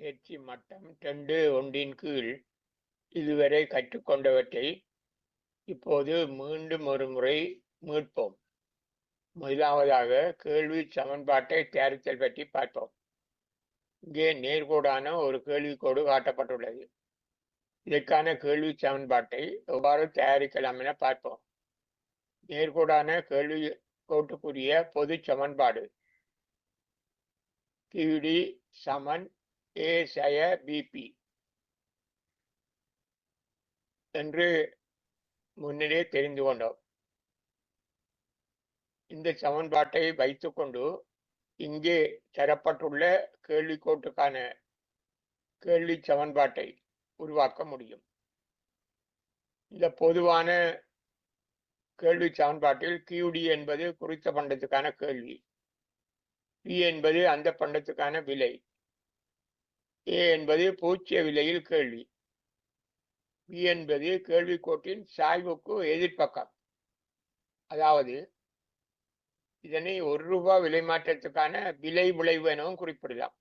தேர்ச்சி மட்டம் 2.1 கீழ் இதுவரை கற்றுக்கொண்டவற்றை இப்போது மீண்டும் ஒரு முறை மீட்போம். முதலாவதாக கேள்வி சமன்பாட்டை தயாரித்தல் பற்றி பார்ப்போம். இங்கே நேர்கோடான ஒரு கேள்விக்கோடு காட்டப்பட்டுள்ளது. இதற்கான கேள்வி சமன்பாட்டை எவ்வாறு தயாரிக்கலாம் என பார்ப்போம். நேர்கோடான கேள்வி கோட்டுக்குரிய பொது சமன்பாடு QD சமன் A சய BP என்று முன்னரே தெரிந்து கொண்டோம். இந்த சமன்பாட்டை வைத்துக்கொண்டு இங்கே தரப்பட்டுள்ள கேள்விக்கோட்டுக்கான கேள்வி சமன்பாட்டை உருவாக்க முடியும். இந்த பொதுவான கேள்வி சமன்பாட்டில் QD என்பது குறித்த பண்டத்துக்கான கேள்வி, P என்பது அந்த பண்டத்துக்கான விலை, A என்பது பூஜ்ஜிய விலையில் கேள்வி, B என்பது கேள்விக்கோட்டின் சாய்வுக்கு எதிர்ப்பக்கம். அதாவது இதனை ₹1 விலை மாற்றத்துக்கான விலை விளைவு எனவும் குறிப்பிடலாம்.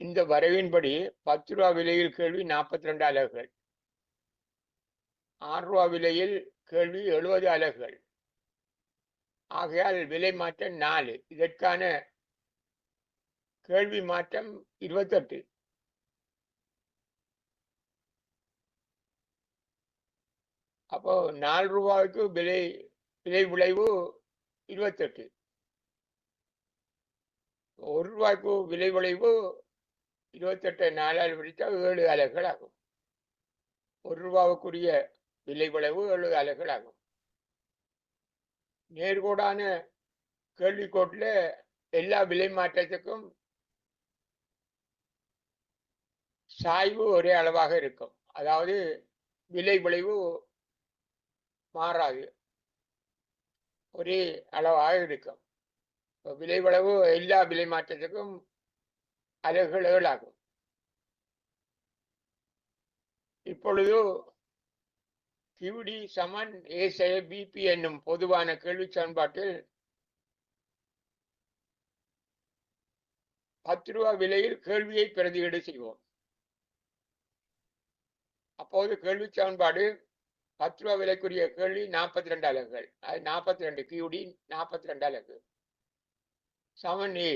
இந்த வரைவின்படி ₹10 விலையில் கேள்வி 42 அலகுகள், ₹6 விலையில் கேள்வி 70 அலகுகள். ஆகையால் விலை மாற்றம் 4. இதற்கான கேள்வி மாற்றம் 28. அப்போ ₹4 விலை விளைவு 28, ₹1 விலை விளைவு 28 4ஆல் பிரித்தால் 7 அலகுகள் ஆகும். ₹1 விலை விளைவு 7 அலகுகள் ஆகும். நேர்கோடான கேள்விக்கோட்டில் எல்லா விலை மாற்றத்துக்கும் சாய்வு ஒரே அளவாக இருக்கும். அதாவது விலை விளைவு மாறாது, ஒரே அளவாக இருக்கும். விலை விளைவு எல்லா விலை மாற்றத்துக்கும் அலகுகள் 7 ஆகும். இப்பொழுது QD சமன் A சய BP என்னும் பொதுவான கேள்வி சமன்பாட்டில் ₹10 விலையில் கேள்வியை பிரதியீடு செய்வோம். அப்போது கேள்வி சமன்பாடு ₹10 விலைக்குரிய கேள்வி 42 அலகுகள், அது 42 QD 42 அலகு சமன் A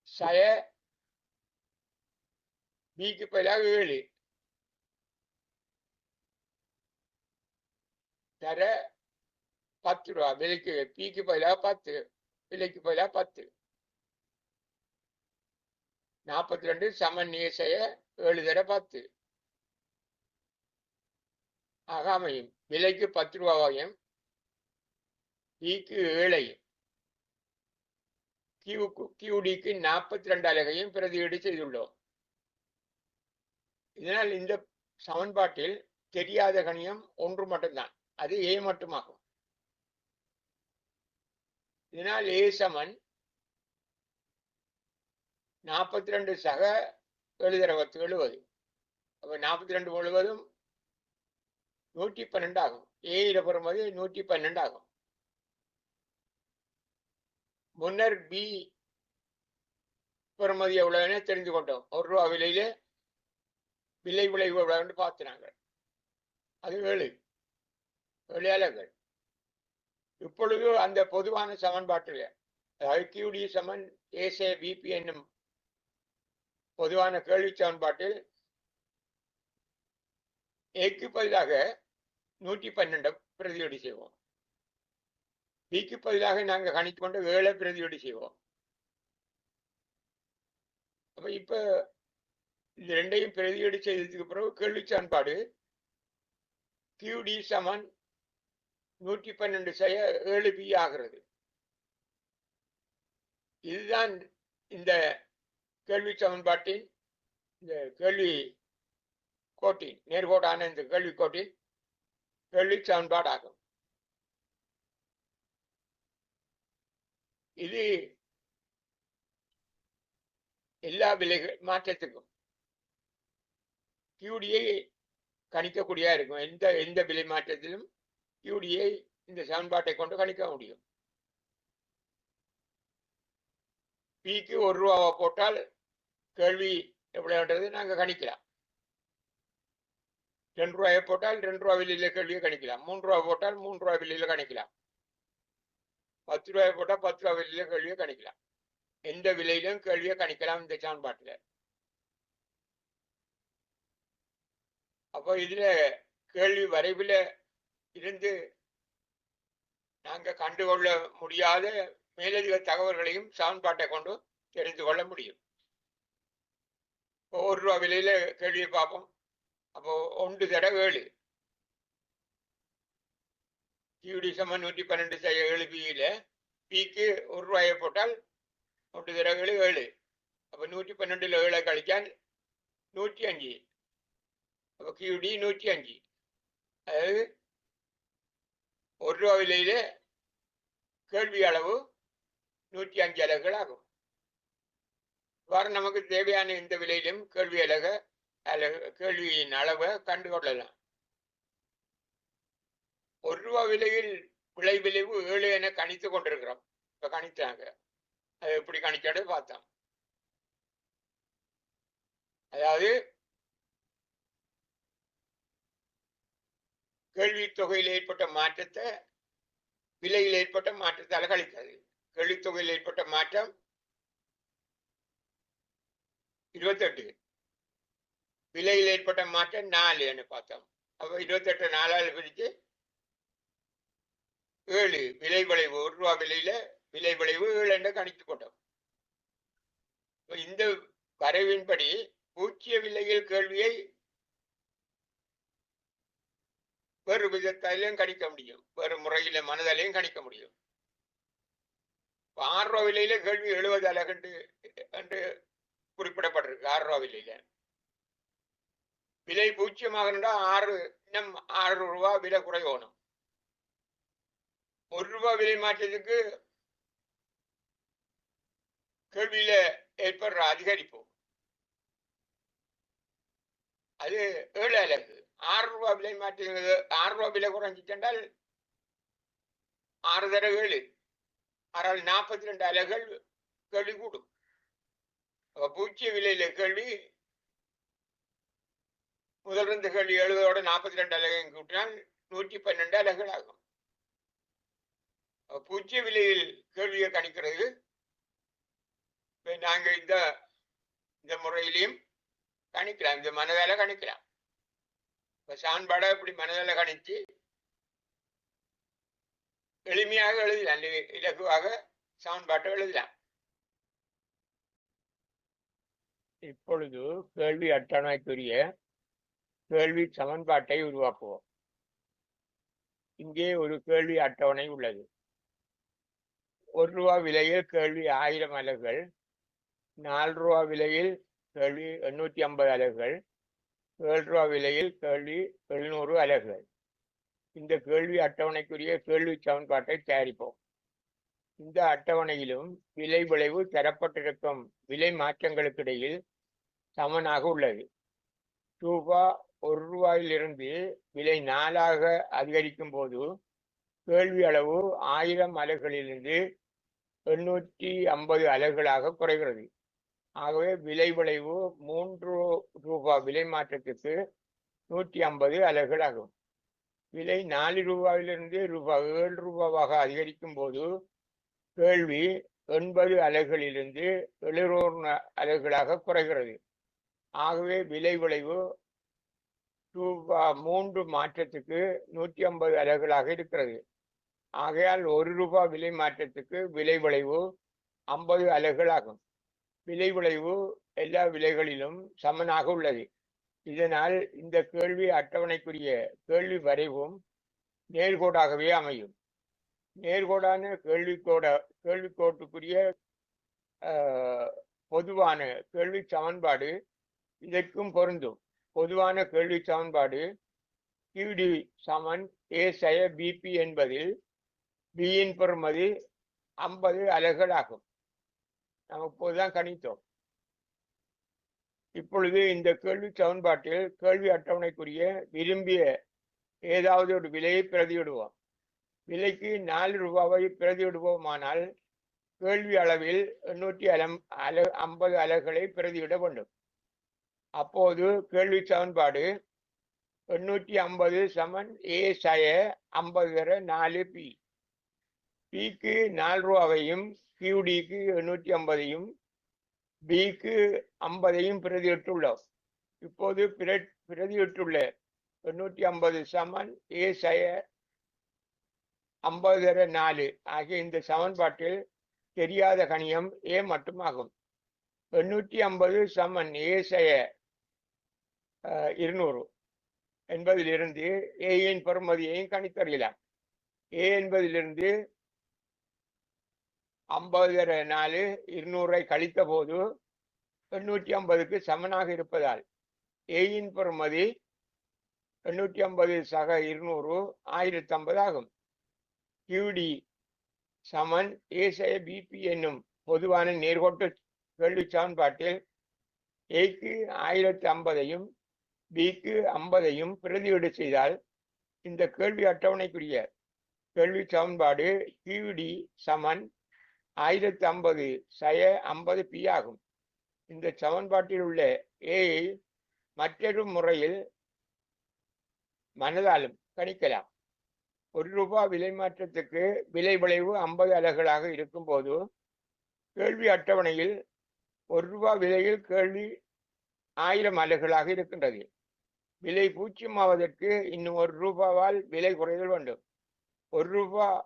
சய Bக்கு பதிலாக 7 தர ₹10 விலைக்கு Pக்கு பதிலாக 10 விலைக்கு பதிலாக 10 42 சமன் A சய 7 தர 10 ஆக அமையும். விலைக்கு ₹10 Pக்கு 7 QDக்கு 42 அலகையும் பிரதியீடு செய்துள்ளோம். இதனால் இந்த சமன்பாட்டில் தெரியாத கணியம் ஒன்று மட்டும்தான், அது A மட்டுமாகும். இதனால் A சமன் 42 சக 7 தர 10 70. அப்ப 42 முழுவதும் 112 ஆகும். A பெறும்போது 112 ஆகும். முன்னர் B பெறுமதி எவ்வளவுன்னு தெரிந்து கொண்டோம். ₹1 விலையில விலை விளைவு எவ்வளவுன்னு பார்த்துனாங்க, அது 7 அலகுகள். இப்பொழுது அந்த பொதுவான சமன்பாட்டில், அதாவது QD சமன் A சய BP என்னும் பொதுவான கேள்வி சமன்பாட்டில் Aக்கு பதிலாக 112 பிரதியீடு செய்வோம். Bக்கு பதிலாக நாங்கள் கணித்துக்கொண்டு 7 பிரதியீடு செய்வோம். அப்ப இப்ப இது ரெண்டையும் பிரதியீடு செய்ததுக்கு பிறகு கேள்வி சமன்பாடு QD சமன் 112 சய 7B ஆகிறது. இதுதான் இந்த கேள்வி சமன்பாட்டின், இந்த கேள்வி கோட்டின், நேர்கோடான இந்த கேள்விக்கோட்டின் கேள்வி சமன்பாடு ஆகும். இது எல்லா விலை மாற்றத்துக்கும் QDயை கணிக்கக்கூடியதா இருக்கும். எந்த விலை மாற்றத்திலும் QDயை இந்த சமன்பாட்டை கொண்டு கணிக்க முடியும். பிக்கு 1 ரூபாவை போட்டால் கேள்வி எவ்வளவுன்றது நாங்க கணிக்கலாம். 2 ரூபாயை போட்டால் 2 ரூபா விலையில கேள்வியை கணிக்கலாம். 3 ரூபாய் போட்டால் 3 ரூபாய் விலையில கணிக்கலாம். 10 ரூபாயை போட்டால் 10 ரூபாய் விலையில கேள்வியை கணிக்கலாம். எந்த விலையிலும் கேள்வியை கணிக்கலாம் இந்த சமன்பாட்டில். அப்போ இதுல கேள்வி வரைவில் இருந்து நாங்க கண்டுகொள்ள முடியாத மேலதிக தகவல்களையும் சமன்பாட்டை கொண்டு தெரிந்து கொள்ள முடியும். இப்போ 1 ரூபா விலையில கேள்வியை பார்ப்போம். அப்போ 1 தடவை 7 QD சமம் 112 7 பியில பிக்கு 1 ரூபாயை போட்டால் 1 தடவை 7 அப்போ 112ல் 7 கழிச்சால் 105. அப்போ QD 105. அதாவது 1 ரூபா விலையில கேள்வி அளவு 105 அலகுகள் ஆகும். இவ்வாறு நமக்கு தேவையான இந்த விலையிலும் கேள்வியின் அளவை கண்டுகொள்ளலாம். 1 ரூபா விலையில் விலை விளைவு 7 என கணித்து கொண்டிருக்கிறோம். இப்ப கணித்தாங்க, அது எப்படி கணிச்சாடு பார்த்தோம். அதாவது கேள்வி தொகையில் ஏற்பட்ட மாற்றத்தை விலையில் ஏற்பட்ட மாற்றத்தால் கழிக்கிறது. கேள்வி தொகையில் ஏற்பட்ட மாற்றம் 28, விலையில் ஏற்பட்ட மாற்றம் 4 பார்த்தோம். அப்ப 28 4ஆல் பிரிச்சு 7 விலை விளைவு 1 ரூபா விலையில விலை விளைவு 7 என்று கணித்துக் கொண்டோம். இந்த வரைவின்படி பூச்சிய விலையில் கேள்வியை வேறு விதத்தாலையும் கணிக்க முடியும், வேறு முறையில மனதாலையும் கணிக்க முடியும். 6 ரூபா விலையில கேள்வி 70 அலகு என்று குறிப்பிடப்பட்டிருக்கு. 6 ரூபா விலையில விலை பூச்சியமாக இருந்தால் 6 ரூபா விலை குறையணும். 1 ரூபா விலை மாற்றத்துக்கு கேள்வியில ஏற்படுற அதிகரிப்பு அது 7 அலகு. 6 ரூபா விலை மாற்ற 6 ரூபா விலை குறைஞ்சிட்டால் 6 தடவை 7 6ஆல் 42 அலகுகள் கேள்வி கூடும். பூச்சிய விலையில கேள்வி முதல் இருந்த கேள்வி 70ஓட 42 அலகையும் கூட்டினால் 112 அலகுகள் ஆகும். பூச்சிய விலையில் கேள்வியை கணிக்கிறது நாங்க இந்த முறையிலையும் கணிக்கலாம், இந்த மனதால கணிக்கலாம். சமன்பாடை இப்படி மனதால கணிச்சு எளிமையாக எழுதலாம், இலகுவாக சமன்பாட்டை எழுதலாம். இப்பொழுது கேள்வி அட்டவணைக்குரிய கேள்வி சமன்பாட்டை உருவாக்குவோம். இங்கே ஒரு கேள்வி அட்டவணை உள்ளது. 1 ரூபா விலையில் கேள்வி 1000 அலகுகள், 4 ரூபா விலையில் கேள்வி 850 அலகுகள், 7 ரூபா விலையில் கேள்வி 700 அலகுகள். இந்த கேள்வி அட்டவணைக்குரிய கேள்வி சமன்பாட்டை தயாரிப்போம். இந்த அட்டவணையிலும் விலை விளைவு தரப்பட்டிருக்கும் விலை மாற்றங்களுக்கு இடையில் சமனாக உள்ளது. ரூபா 1 ரூபாயிலிருந்து விலை 4ஆக அதிகரிக்கும் போது கேள்வி அளவு 1000 அலகுகளிலிருந்து 850 அலகுகளாக குறைகிறது. ஆகவே விலை விளைவு 3 ரூபாய் விலை மாற்றத்துக்கு 150 அலகுகள் ஆகும். விலை 4 ரூபாயிலிருந்து ரூபாய் 7 ரூபாவாக அதிகரிக்கும் போது கேள்வி 80 அலகுகளிலிருந்து 700 அலகுகளாக குறைகிறது. ஆகவே விலை விளைவு ரூபாய் 3 மாற்றத்துக்கு 150 அலகுகளாக இருக்கிறது. ஆகையால் 1 ரூபாய் விலை மாற்றத்துக்கு விலை விளைவு 50 அலகுகள் ஆகும். விலை விளைவு எல்லா விலைகளிலும் சமனாக உள்ளது. இதனால் இந்த கேள்வி அட்டவணைக்குரிய கேள்வி வரைவும் நேர்கோடாகவே அமையும். நேர்கோடான கேள்விக்கோட்டுக்குரிய பொதுவான கேள்வி சமன்பாடு இதற்கும் பொருந்தும். பொதுவான கேள்வி சமன்பாடு QD சமன் A சய BP என்பதில் Bயின் பெறுமதி 50 அலகுகள் ஆகும். நாம் இப்போதுதான் கணித்தோம். இப்பொழுது இந்த கேள்வி சமன்பாட்டில் கேள்வி அட்டவணைக்குரிய விரும்பிய ஏதாவது ஒரு விலையை பிரதியிடுவோம். விலைக்கு 4 ரூபாவை பிரதியிடுவோமானால் கேள்வி அளவில் 850 அலகுகளை பிரதியிட வேண்டும். அப்போது கேள்வி சமன்பாடு 850 சமன் A சய 50 4 P. Pக்கு 4 ரூபாவையும் QDக்கு 850ஐயும் Bக்கு 50ஐயும் பிரதியிட்டுள்ளோம். இப்போது பிரதியிட்டுள்ள 850 சமன் A சய 50 4 ஆகிய இந்த சமன்பாட்டில் தெரியாத கணியம் A மட்டுமாகும். 850 சமன் A சய 200 என்பதிலிருந்து ஏயின் பெறுமதியையும் கணித்தறியலாம். A என்பதிலிருந்து 50 4 200ஐ கழித்த போது 850க்கு சமனாக இருப்பதால் ஏயின் பெறுமதி 850 சக 200 1050 ஆகும். QD சமன் A சய BP என்னும் பொதுவான நேர்கோட்டு கேள்வி சமன்பாட்டில் Aக்கு 1050ஐயும் Bக்கு 50ஐயும் பிரதியீடு செய்தால் இந்த கேள்வி அட்டவணைக்குரிய கேள்வி சமன்பாடு QD சமன் 1050 சய 50 P ஆகும். இந்த சமன்பாட்டில் உள்ள Aயை மற்றொரு முறையில் மனதாலும் கணிக்கலாம். 1 ரூபாய் விலை மாற்றத்துக்கு விலை விளைவு 50 அலகுகளாக இருக்கும் போது கேள்வி அட்டவணையில் 1 ரூபாய் விலையில் கேள்வி 1000 அலகுகளாக இருக்கின்றது. விலை 0 ஆவதற்கு இன்னும் 1 ரூபாவால் விலை குறைதல் வேண்டும். 1 ரூபாய்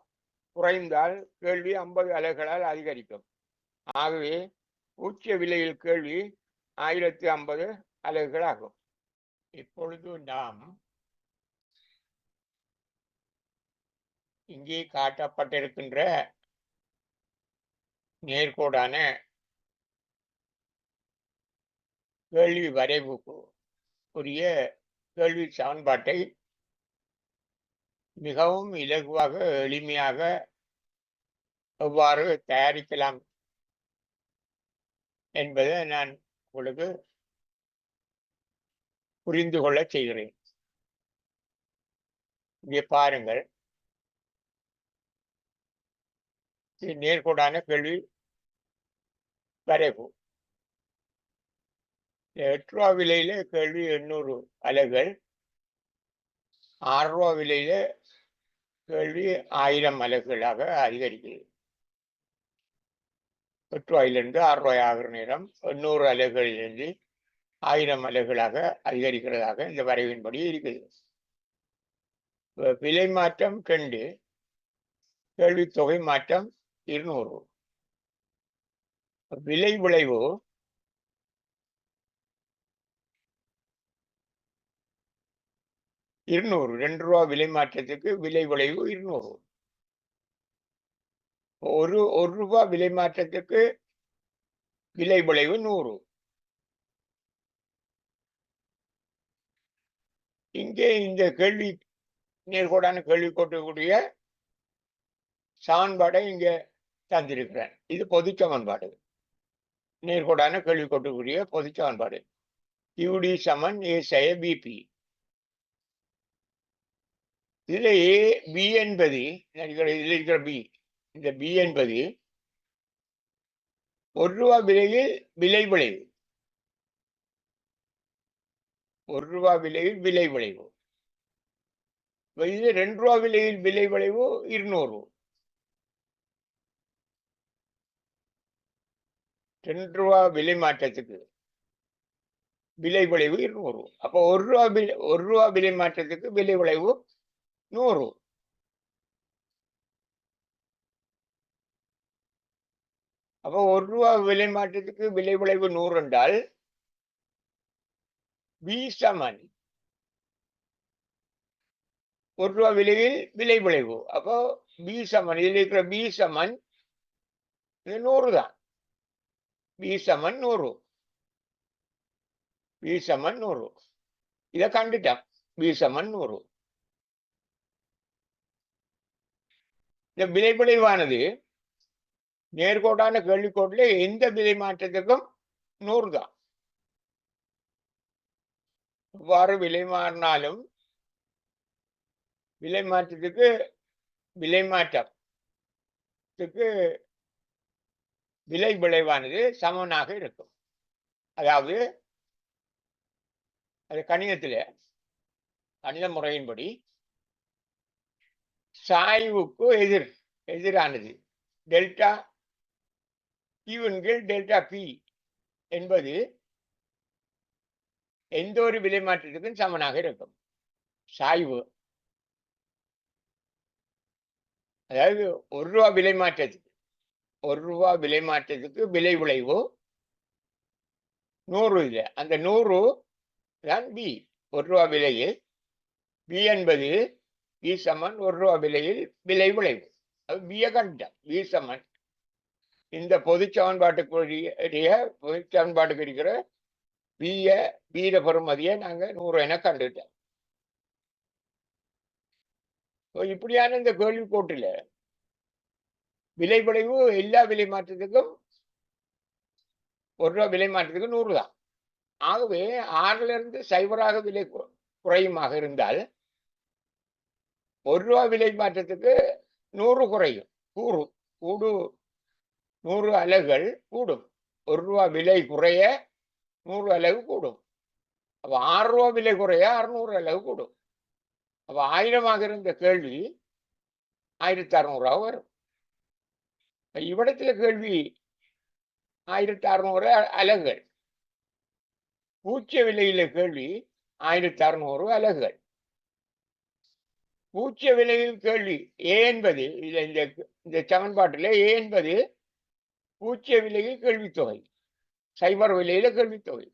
குறைந்தால் கேள்வி 50 அலகுகளால் அதிகரிக்கும். ஆகவே பூச்சிய விலையில் கேள்வி 1050 அலகுகள் ஆகும். இப்பொழுது நாம் இங்கே காட்டப்பட்டிருக்கின்ற நேர்கோடான கேள்வி வரைவுக்கு உரிய கேள்வி சமன்பாட்டை மிகவும் இலகுவாக எளிமையாக எவ்வாறு தயாரிக்கலாம் என்பதை நான் உங்களுக்கு புரிந்து கொள்ள செய்கிறேன். இங்கே பாருங்கள், நேர்கோடான கேள்வி வரைவு. 8 ரூபா விலையில கேள்வி 800 அலகுகள், 6 ரூபா விலையில கேள்வி 1000 அலகுகளாக அதிகரிக்கிறது. 8 ரூபாயிலிருந்து 6 ரூபாய் ஆகிற நேரம் 800 அலகுகளிலிருந்து 1000 அலகுகளாக அதிகரிக்கிறதாக இந்த வரைவின்படி இருக்குது. விலை மாற்றம் 2, கேள்வி தொகை மாற்றம் 200. விலை விளைவு 200. 2 ரூபா விலை மாற்றத்துக்கு விலை விளைவு 200. ஒரு ரூபாய் விலை மாற்றத்துக்கு விலை விளைவு 100. இங்கே இந்த கேள்வி நேர்கோடான கேள்வி கோட்டக்கூடிய சமன்பாடை இங்கே தந்திருக்கிறேன். இது பொது சமன்பாடு, நேர்கோடான கேள்வி கோட்டக்கூடிய பொது சமன்பாடு. QD சமன் A சய BP. இதுல B என்பது இதுல இருக்கிற B, இந்த B என்பது 1 ரூபாய் விலையில் விலை விளைவு. 1 ரூபாய் விலையில் விலை விளைவு. இது 2 ரூபாய் விலையில் விலை விளைவு 200. 2 ரூபாய் விலை மாற்றத்துக்கு விலை விளைவு 200. அப்போ 1 ரூபாய் விலை மாற்றத்துக்கு விலை விளைவு 100. அப்போ 1 ரூபாய் விலை மாற்றத்துக்கு விலை விளைவு 100 என்றால் B சமன் 1 ரூபாய் விலையில் விலை விளைவு. அப்போ B சமன், இதில் இருக்கிற B சமன் 100 தான். B சமன் 100. B சமன் 100. இதை கண்டுட்டோம். B சமன் 100. இந்த விலை விளைவானது நேர்கோடான கேள்விக்கோட்டில் எந்த விலை மாற்றத்துக்கும் 100 தான். எவ்வாறு விலை மாறினாலும் விலை மாற்றத்துக்கு விலை மாற்றத்துக்கு விலை விளைவானது சமனாக இருக்கும். அதாவது அது கணிதத்திலே கணித முறையின்படி சாய்வுக்கு எதிரானது டெல்டா கியூவின் கீழ் டெல்டா பி என்பது எந்த ஒரு விலை மாற்றத்துக்கும் சமனாக இருக்கும். சாய்வு அதாவது ₹1 விலை மாற்றத்துக்கு ₹1 விலை மாற்றத்துக்கு விலை விளைவு 100 இல்லை. அந்த 100 தான் பி. ₹1 விலையில் பி என்பது பி சமன் ₹1 விலையில் விலை விளைவு. அது பிய கண்டம் பி சமன் இந்த பொது சமன்பாட்டுக்கு இருக்கிற வீர பெறுமதியை நாங்க 100 என கண்டுட்டோம். இப்படியான இந்த கேள்வி கோட்டில விலை விளைவு எல்லா விலை மாற்றத்துக்கும் ₹1 விலை மாற்றத்துக்கு 100 தான். ஆகவே 6ல இருந்து 0 விலை குறையுமாக இருந்தால் ₹1 விலை மாற்றத்துக்கு 100 குறையும். கூடு 100 அலகுகள் கூடும். ₹1 விலை குறைய 100 அலகு கூடும். அப்ப ₹6 விலை குறைய 600 அலகு கூடும். அப்ப 1000 இருந்த கேள்வி 1600 வரும். இவ்விடத்துல கேள்வி 1600 அலகுகள். பூச்சிய விலையில கேள்வி 1600 அலகுகள். பூச்சிய விலையில் கேள்வி ஏ என்பது இந்த சமன்பாட்டில் ஏ என்பது பூச்சிய விலையில் கேள்வித்தொகை, சைபர் விலையில கேள்வித்தொகை.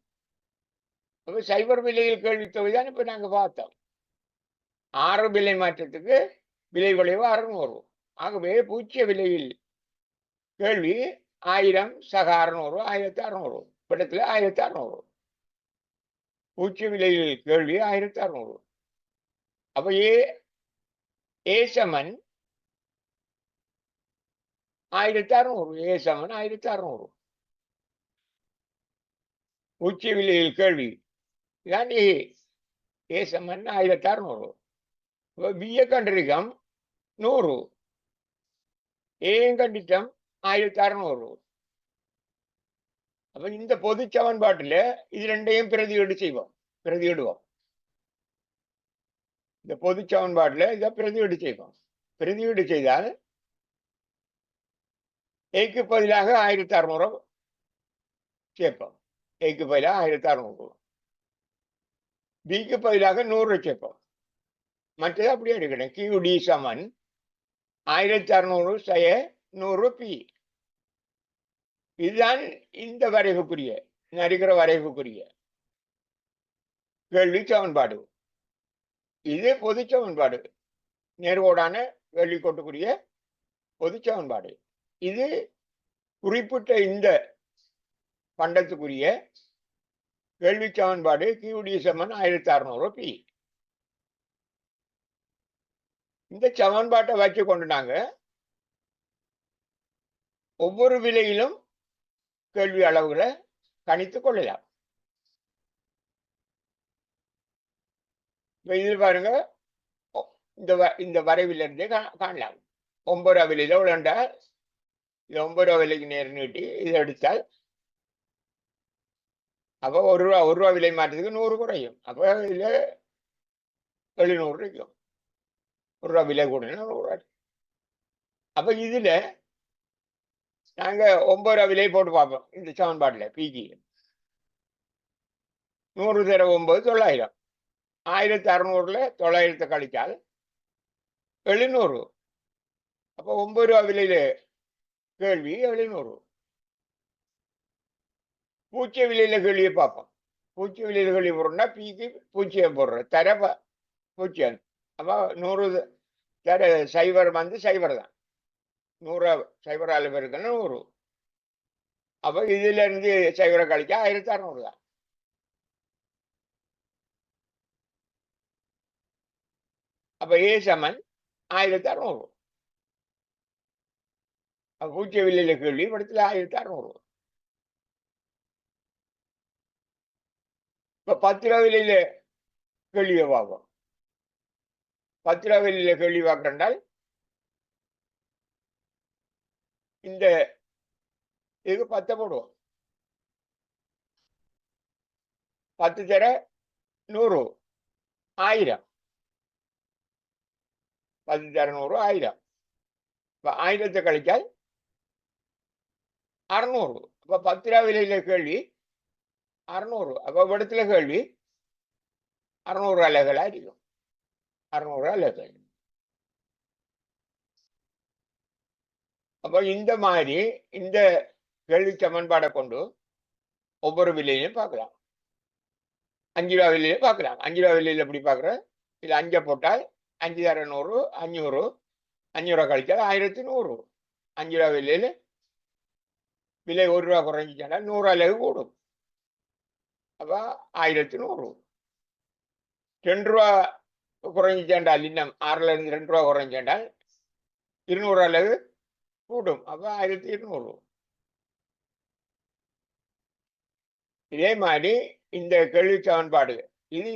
அப்ப சைபர் விலையில் கேள்வித்தொகை தான் இப்ப நாங்க பார்த்தோம். 6 விலை மாற்றத்துக்கு விலை விளைவு 600. ஆகவே பூச்சிய விலையில் கேள்வி 1000 சக 600 1600 இடத்துல 1600. பூச்சிய விலையில் கேள்வி 1600. அப்ப ஏ சமன் 1600. ஏ சமன் 1600. பூச்சிய விலையில் கேள்வி தான் ஏ சமன் 1600. பிய கண்டிருக்கம் 100, ஏன் கண்டிட்டம் 1600. அப்ப இந்த பொது சமன்பாட்டில் இது ரெண்டையும் பிரதியிடுவோம். இந்த பொது சமன்பாட்டில் இதை பிரதியீடு செய்வோம். பிரதியீடு செய்தால் ஏக்கு பதிலாக 1600 சேர்ப்போம். ஏக்கு பதிலாக 1600, பிக்கு பதிலாக 100 சேர்ப்போம். மற்றது அப்படியே எடுக்கணும். கியூடி சமன் 1600 செய்ய 100 பி. இதுதான் இந்த வரைவுக்குரிய நடிக்கிற வரைவுக்குரிய கேள்வி சமன்பாடு. இது பொது சமன்பாடு, நேர்கோடான கேள்வி கோட்டுக்குரிய பொது சமன்பாடு. இது குறிப்பிட்ட இந்த பண்டத்துக்குரிய கேள்வி சமன்பாடு கியூடி சமன் 1600 பி. இந்த சமன்பாட்டை வச்சு கொண்டு நாங்க ஒவ்வொரு விலையிலும் கேள்வி அளவுகளை கணித்துக் கொள்ளலாம். இதில் பாருங்க, இந்த வரைவிலிருந்தே காணலாம். 9 விலையில விளையாண்டா இது 9 விலைக்கு நேர் நீட்டி இதை எடுத்தால் அப்போ ₹1 விலை மாற்றத்துக்கு 100 குறையும். அப்போ இதுல 700 இருக்கும். ₹1 விலை கூடனா 100. அப்ப இதுல நாங்க 9 விலை போட்டு பார்ப்போம். இந்த சமன்பாட்டில் பிஜி 100 தர 9 900. 1600ல 900 கழித்தால் 700. அப்போ ₹9 விலையில கேள்வி 700. பூச்சிய விலையில கேள்வியை பார்ப்போம். பூச்சிய விலையில கேள்வி போடுறோம்னா பிக்கு பூச்சியம் போடுறோம். தர பூச்சியம். அப்போ 100 தர 0 வந்து 0 தான். 100 0 பேருக்குன்னா 100. அப்ப இதுல இருந்து 0 கழிச்சா 1600 தான். அப்ப ஏ சமன் 1600. பூச்சிய விலையில கேள்வி படத்துல 1600. இப்ப 10 விலையில கேள்வியை பார்ப்போம். 10 விலையில கேள்வி பார்க்கறால் இந்த இதுக்கு 10 போடுவோம். 10 தர 100, 1000. 10 தர 100, 1000. இப்ப 1000 கழிச்சால் 600. அப்ப 10 ரூபா விலையில கேள்வி 600. அப்ப இடத்துல கேள்வி 600 அலகுகளா இருக்கும். 600 அலகுகள். அப்ப இந்த மாதிரி இந்த கேள்வி சமன்பாடை கொண்டு ஒவ்வொரு விலையிலையும் பார்க்கலாம். 5 ரூபா விலையில பார்க்கலாம். 5 ரூபா விலையில எப்படி பார்க்குறோம்? இதுல 5 போட்டால் 5 தர 100, 500. 500 ரூபா கழிச்சால் 1100. 5 ரூபா விலையில விலை 1 ரூபா குறைஞ்சிச்சால் 100 அலகு கூடும். அப்ப 1100. 2 ரூபா குறைஞ்சிச்சாண்டால் இன்னும் 6ல இருந்து 2 ரூபா குறைஞ்சாண்டால் 200 அலகு கூடும். அப்ப 1200. இதே மாதிரி இந்த கேள்வி சமன்பாடு இது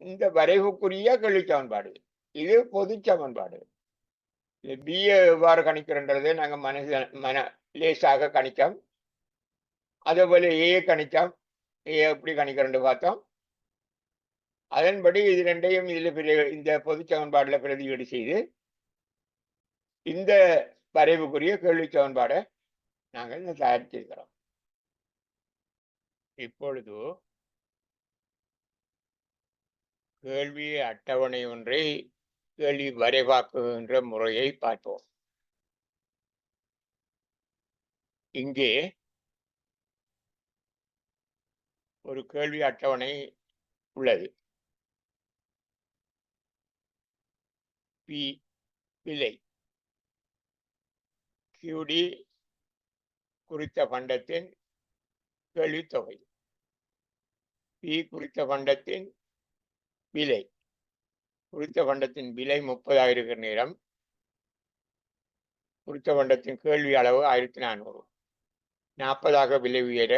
இந்த வரைவுக்குரிய கேள்வி சமன்பாடு. இது பொது சமன்பாடு. பிஏ எவ்வாறு கணிக்கிறன்றது நாங்க லேசாக கணிச்சோம். அதே போல ஏ கணிச்சோம். ஏ எப்படி கணிக்கிறோன்னு பார்த்தோம். அதன்படி இது ரெண்டையும் இந்த பொது சமன்பாடுல பிரதியீடு செய்து இந்த வரைவுக்குரிய கேள்வி சமன்பாடை நாங்கள் தயாரிச்சிருக்கிறோம். இப்பொழுது கேள்வி அட்டவணை ஒன்றை கேள்வி வரைவாக்குகின்ற முறையை பார்ப்போம். இங்கே ஒரு கேள்வி அட்டவணை உள்ளது. பி விலை QD குறித்த பண்டத்தின் கேள்வித்தொகை. பி குறித்த பண்டத்தின் விலை. குறித்த பண்டத்தின் விலை 30 இருக்கிற நேரம் குறித்த பண்டத்தின் கேள்வி அளவு 1400. 40 விலை உயர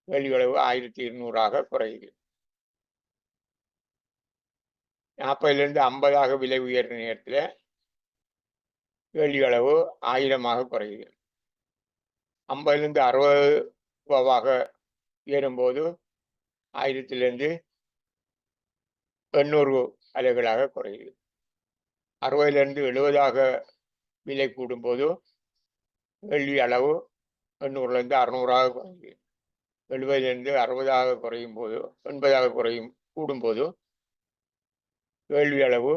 கேள்வி அளவு 1200 குறையுது. 40 50 விலை உயர்ந்த நேரத்தில் கேள்வி அளவு 1000 குறையுது. 50 60 ஏறும்போது 1000 800 அலைகளாக குறையுது. 60 70 விலை கூடும்போது கேள்வி அளவு 800 600 குறையுது. 70 60 குறையும் போது 80 கூடும்போது கேள்வி அளவு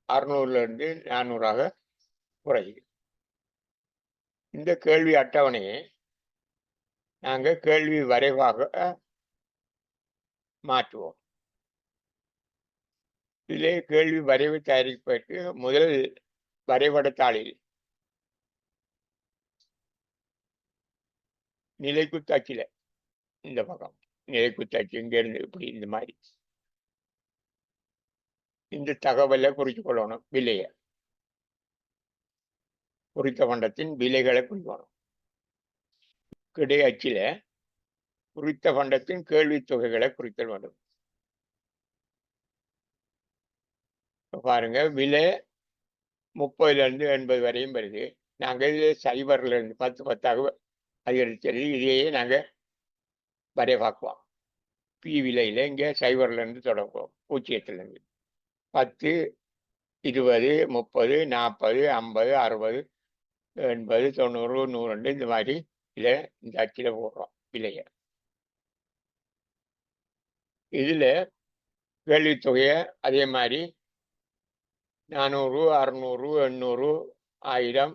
600 400 குறையுது. இந்த கேள்வி அட்டவணையை நாங்கள் கேள்வி வரைவாக மாற்றுவோம். இதிலே கேள்வி வரைவு தயாரிப்பதற்கு முதல் வரைபடத்தாளில் நிலைக்குத்தாச்சில இந்த பக்கம் நிலைக்குத்தாச்சி இங்கிருந்து இப்படி இந்த மாதிரி இந்த தகவலை குறித்து கொள்ளணும். விலைய குறித்த பண்டத்தின் விலைகளை குறிக்கணும். கிடை அச்சில குறித்த பண்டத்தின் கேள்வி தொகைகளை குறித்தல் வேண்டும். பாருங்க, விலை 30 80 வரையும் வருது. நாங்கள் இதில் 0 10 அதிகரிச்சது. இதையே நாங்கள் வரைவாக்குவோம். பி விலையில் இங்கே 0 தொடங்குவோம். 0 10 20 30 40 50 60 80 90 100 இந்த மாதிரி இதில் இந்த அச்சில் போடுறோம் விலையை. இதில் கேள்வித்தொகையை அதே மாதிரி 400 600 800 1000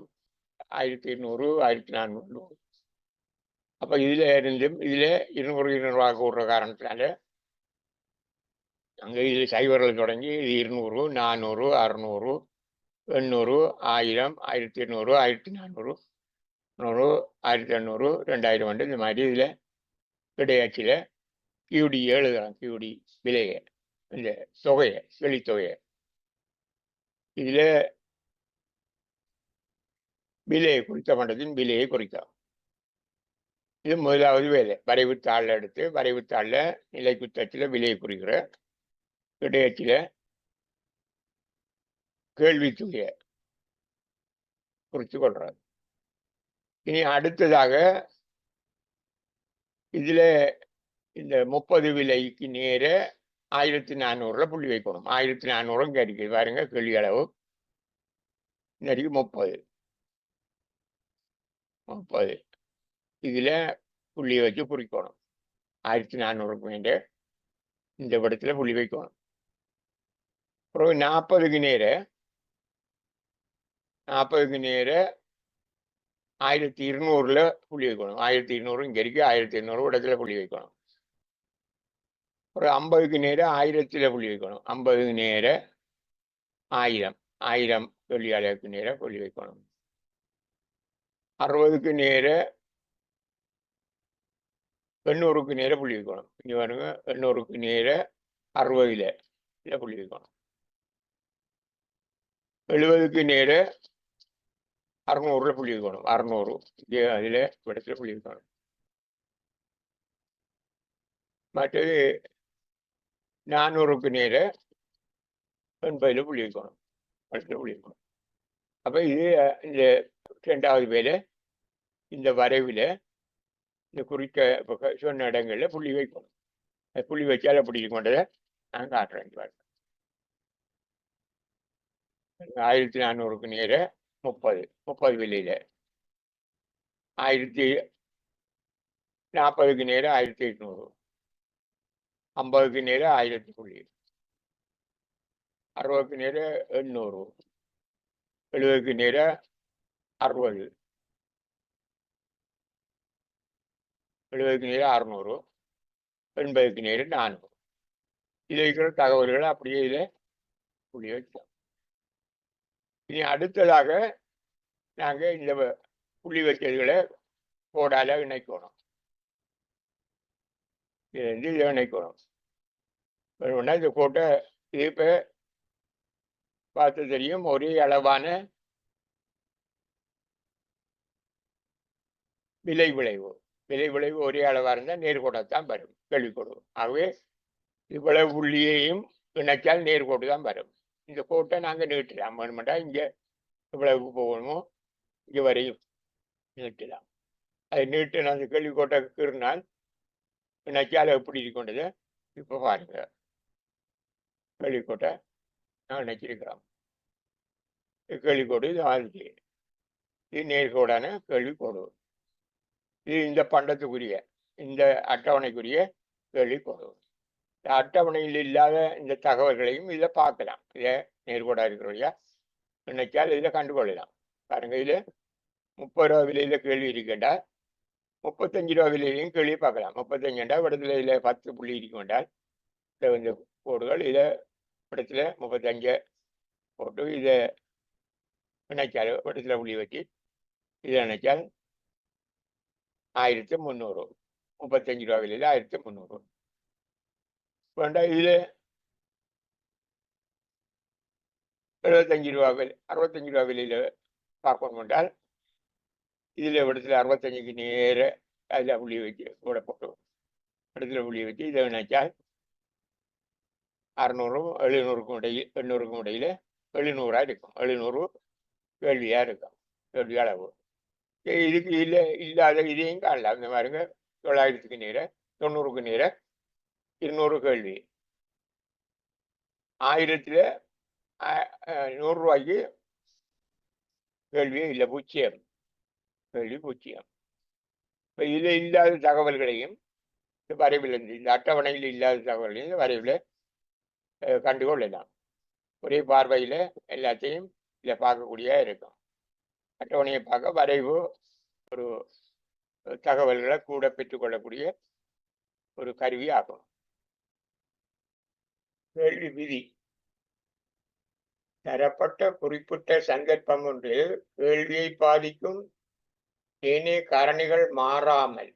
1200 1400. அப்போ இதில் இருந்தும் இதில் 200 200 கூடுற காரணத்தினால அங்கே இது 0 தொடங்கி இது 200 400 600 800 1000 1200 1400 100 1800 2000 இந்த மாதிரி இதில் கிடையாச்சில் QD எழுதுகிறோம். QD விலையை இந்த தொகையை வெளித்தொகையை இதில் விலையை குறித்த பண்டத்தின் விலையை குறித்தோம். இது முதலாவது வேலை. வரைவுத்தாளில் எடுத்து வரைவுத்தாளில் நிலைக்குத்தச்சில் விலையை குறிக்கிற கிடையாச்சில் கேள்வித்தொகையை குறித்து கொள்றாரு. இனி அடுத்ததாக இதுல இந்த 30 விலைக்கு நேர 1400 புள்ளி வைக்கணும். 1400 இங்க இருக்கு பாருங்க, கேள்வி அளவு இங்க 30 இதுல புள்ளி வச்சு குறிக்கணும். 1400க்கு வேண்ட இந்த இடத்துல புள்ளி வைக்கணும். அப்புறம் 40க்கு நேர 1200ல புள்ளி வைக்கணும். 1200 இங்க இருக்கு, 1200 இடத்துல புள்ளி வைக்கணும். ஒரு 50க்கு நேர 1000ல புள்ளி வைக்கணும். 50க்கு நேர 1000 தொழிலாளருக்கு நேர புள்ளி வைக்கணும். 60க்கு நேர 800க்கு நேர புள்ளி வைக்கணும். இங்க பாருங்க, 800க்கு நேர 60ல புள்ளி வைக்கணும். 70க்கு நேர 600ல புள்ளி வைக்கணும். 600 இங்கே அதுல இடத்துல புள்ளி வைக்கணும். மற்றது 400க்கு நேர 80ல புள்ளி வைக்கணும். இடத்துல புள்ளி வைக்கணும். அப்ப இது இந்த 2வது வேலை இந்த வரைவில் இந்த குறிக்க சொன்ன இடங்கள்ல புள்ளி வைக்கணும். புள்ளி வச்சால் அப்படி கொண்டதை நான் காட்டுறேன். 1400க்கு நேர 30 விலையில 1040க்கு நேர 1800, 50க்கு நேர 1000 புள்ளி, 60க்கு நேர 800, 70க்கு நேர 60, 70க்கு நேர 600, 80க்கு நேர 400. இதில் இருக்கிற தகவல்களை அப்படியே இதில் புள்ளி வச்சோம். இனி அடுத்ததாக நாங்கள் இந்த புள்ளி வச்சதுகளை கோடால இணைக்கணும். இது இதை இணைக்கணும். இந்த கோட்டை இது இப்போ பார்த்து தெரியும், ஒரே அளவான விலை விளைவு ஒரே அளவாக இருந்தால் நேர்கோட்டைத்தான் வரும், கேள்விக்கோடு. ஆகவே இவ்வளவு புள்ளியையும் இணைச்சால் நேர்கோட்டு தான் வரும். இந்த கோட்டை நாங்கள் நீட்டலாம். வேணுமெண்டா இங்கே இவ்வளவுக்கு போகணுமோ இங்கே வரையும் நீட்டலாம். அதை நீட்டு அந்த கேள்விக்கோட்டை கீறினால் இணைச்சால் எப்படி இருக்கின்றது இப்போ பாருங்க. கேள்விக்கோட்டை நான் நினைச்சிருக்கிறோம். கேள்விக்கோடு இது ஆழ்ச்சி, இது நேர்கோடான கேள்விக்கோடு. இது இந்த பண்டத்துக்குரிய இந்த அட்டவணைக்குரிய கேள்விக்கோடு. இந்த அட்டவணையில் இல்லாத இந்த தகவல்களையும் இதில் பார்க்கலாம். இதை நேர்கோடாக இருக்கிறோயா நினைச்சால் இதில் கண்டுகொள்ளலாம். பாருங்க, இதில் 30 ரூபா விலையில கேள்வி இருக்கின்றால் 35 ரூபா விலையிலையும் கேள்வி பார்க்கலாம். 35 இடத்துல இதில் 10 புள்ளி இருக்க வேண்டால் இந்த கோடுகள் இதை இடத்துல 35 போட்டு இதை நினைச்சால் இடத்துல புள்ளி வச்சு இதை நினைச்சால் 1300, 35 ரூபா விலையில் 1300 வேண்டாம். இதில் 75 ரூபா விலை 65 ரூபா விலையில் பார்க்கணும் என்றால் இதில் இடத்துல 65க்கு நேர அதில் புள்ளி வச்சு கூட போட்டு இடத்துல புள்ளி வச்சு இதை நினைச்சால் 600, 700க்கும் இடையில் 800க்கும் இடையில் 700 இருக்கும். 700 கேள்வியாக இருக்கும், கேள்வி அளவு. இதுக்கு இல்லாத இதையும் காணலாம். இந்த மாதிரிங்க 900க்கு நேர 90க்கு நேர 200 கேள்வி, 1000ல் 100 ரூபாய்க்கு கேள்வியே இல்லை, பூஜ்ஜியம் கேள்வி, பூஜ்ஜியம். இப்போ இதில் இல்லாத தகவல்களையும் இந்த வரைவில் இந்த அட்டவணையில் இல்லாத தகவல்களையும் இந்த வரைவில் கண்டுகொள்ளலாம். ஒரே பார்வையில் எல்லாத்தையும் இதில் பார்க்கக்கூடிய இருக்கும். அட்டவணையை பார்க்க வரைவு ஒரு தகவல்களை கூட பெற்றுக்கொள்ளக்கூடிய ஒரு கருவி ஆகும். கேள்வி விதி. தரப்பட்ட குறிப்பிட்ட சந்தர்ப்பம் ஒன்றில் கேள்வியை பாதிக்கும் ஏனைய காரணிகள் மாறாமல்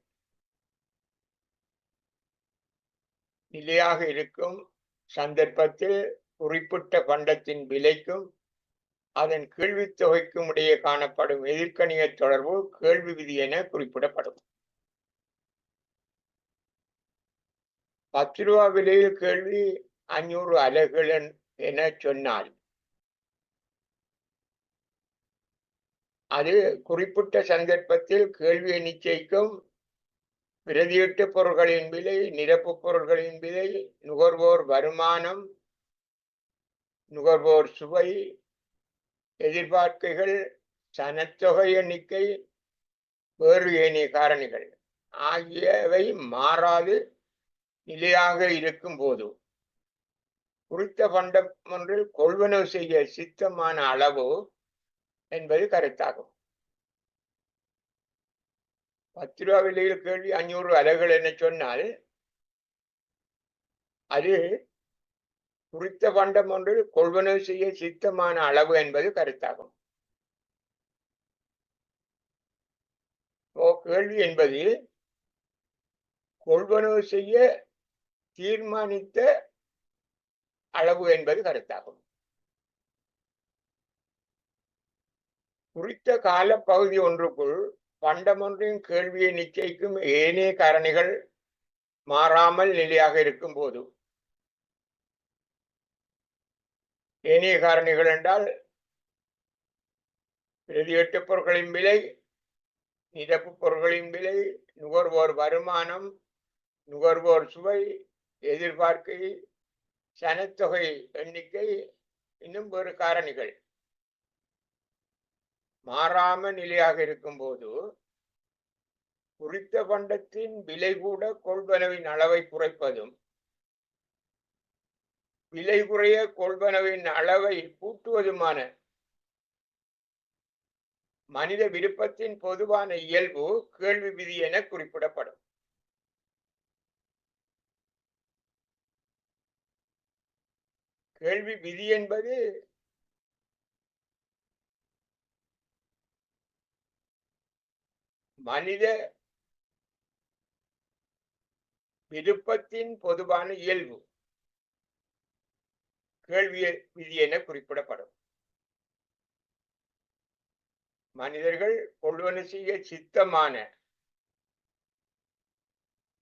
நிலையாக இருக்கும் சந்தர்ப்பத்தில் குறிப்பிட்ட பண்டத்தின் விலைக்கும் அதன் கேள்வித் தொகைக்கும் இடையே காணப்படும் எதிர்க்கணிய தொடர்பு கேள்வி விதி என குறிப்பிடப்படும். 10 ரூபா விலையில் கேள்வி 500 அலகுகள் என சொன்னால் அது குறிப்பிட்ட சந்தர்ப்பத்தில் கேள்வியை நிச்சயிக்கும் பிரதியீட்டு பொருட்களின் விலை, நிரப்பு பொருட்களின் விலை, நுகர்வோர் வருமானம், நுகர்வோர் சுவை, எதிர்பார்க்கைகள், சனத்தொகை எண்ணிக்கை, வேறு ஏனைய காரணிகள் ஆகியவை மாறாது நிலையாக இருக்கும் போது குறித்த பண்டம் ஒன்றில் கொள்வனவு செய்ய சித்தமான அளவு என்பது கருத்தாகும். 10 ரூபா விலையில் கேள்வி 500 அலகுகள் என சொன்னால் அது குறித்த பண்டம் ஒன்றில் கொள்வனவு செய்ய சித்தமான அளவு என்பது கருத்தாகும். கேள்வி என்பது கொள்வனவு செய்ய தீர்மானித்த அளவு என்பது கருத்தாகும். குறித்த கால பகுதி ஒன்றுக்குள் பண்டம் ஒன்றின் கேள்வியை நிச்சயிக்கும் ஏனைய காரணிகள் மாறாமல் நிலையாக இருக்கும் போது, ஏனைய காரணிகள் என்றால் பிரதியீட்டு பொருட்களின் விலை, நிரப்பு பொருட்களின் விலை, நுகர்வோர் வருமானம், நுகர்வோர் சுவை, எதிர்பார்க்கை, சனத்தொகை எண்ணிக்கை, இன்னும் வேறு காரணிகள் மாறாம நிலையாக இருக்கும் போது குறித்த பண்டத்தின் விலை கூட கொள்வனவின் அளவை குறைப்பதும், விலை குறைய கொள்வனவின் அளவை கூட்டுவதுமான மனித விருப்பத்தின் பொதுவான இயல்பு கேள்வி விதி என குறிப்பிடப்படும். கேள்வி விதி என்பது மனித விருப்பத்தின் பொதுவான இயல்பு கேள்வி விதி என குறிப்பிடப்படும். மனிதர்கள் கொள்வனவு செய்ய சித்தமான